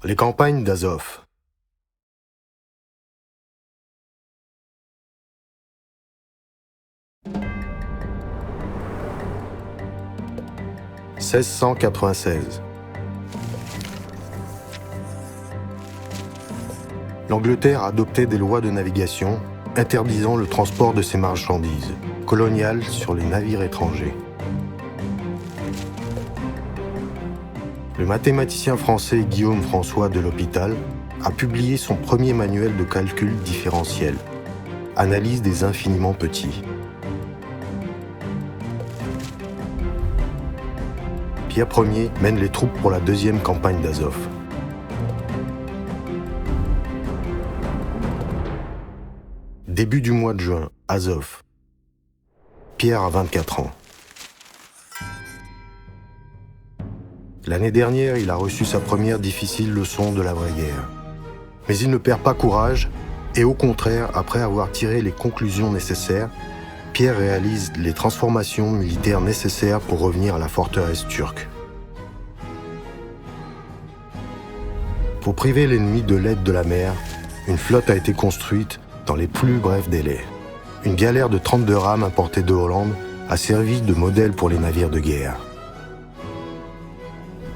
Les campagnes d'Azov. « 1696. L'Angleterre adoptait des lois de navigation interdisant le transport de ses marchandises coloniales sur les navires étrangers. Le mathématicien français Guillaume François de l'Hôpital a publié son premier manuel de calcul différentiel, Analyse des infiniment petits. Pierre Ier mène les troupes pour la deuxième campagne d'Azov. Début du mois de juin, Azov. Pierre a 24 ans. L'année dernière, il a reçu sa première difficile leçon de la vraie guerre. Mais il ne perd pas courage et au contraire, après avoir tiré les conclusions nécessaires, Pierre réalise les transformations militaires nécessaires pour revenir à la forteresse turque. Pour priver l'ennemi de l'aide de la mer, une flotte a été construite dans les plus brefs délais. Une galère de 32 rames importée de Hollande a servi de modèle pour les navires de guerre.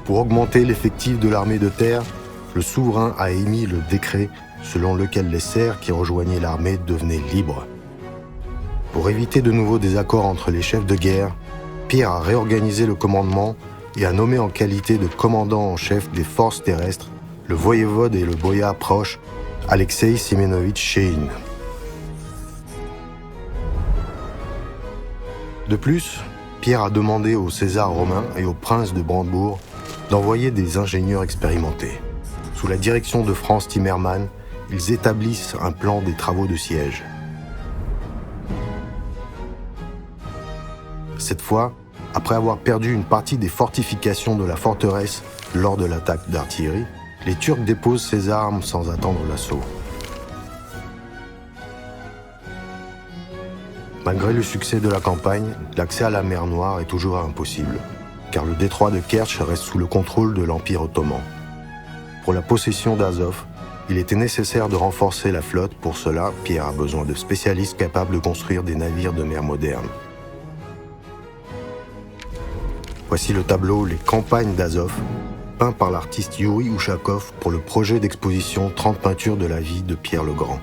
Pour augmenter l'effectif de l'armée de terre, le souverain a émis le décret selon lequel les serfs qui rejoignaient l'armée devenaient libres. Pour éviter de nouveaux désaccords entre les chefs de guerre, Pierre a réorganisé le commandement et a nommé en qualité de commandant en chef des forces terrestres le voyevode et le boyar proche Alexei Séménovitch Shein. De plus, Pierre a demandé au César romain et au prince de Brandebourg d'envoyer des ingénieurs expérimentés. Sous la direction de Franz Timmermann, ils établissent un plan des travaux de siège. Cette fois, après avoir perdu une partie des fortifications de la forteresse lors de l'attaque d'artillerie, les Turcs déposent ses armes sans attendre l'assaut. Malgré le succès de la campagne, l'accès à la mer Noire est toujours impossible, car le détroit de Kertch reste sous le contrôle de l'Empire ottoman. Pour la possession d'Azov, il était nécessaire de renforcer la flotte. Pour cela, Pierre a besoin de spécialistes capables de construire des navires de mer modernes. Voici le tableau « Les campagnes d'Azov », peint par l'artiste Yuri Ushakov pour le projet d'exposition 30 peintures de la vie de Pierre le Grand.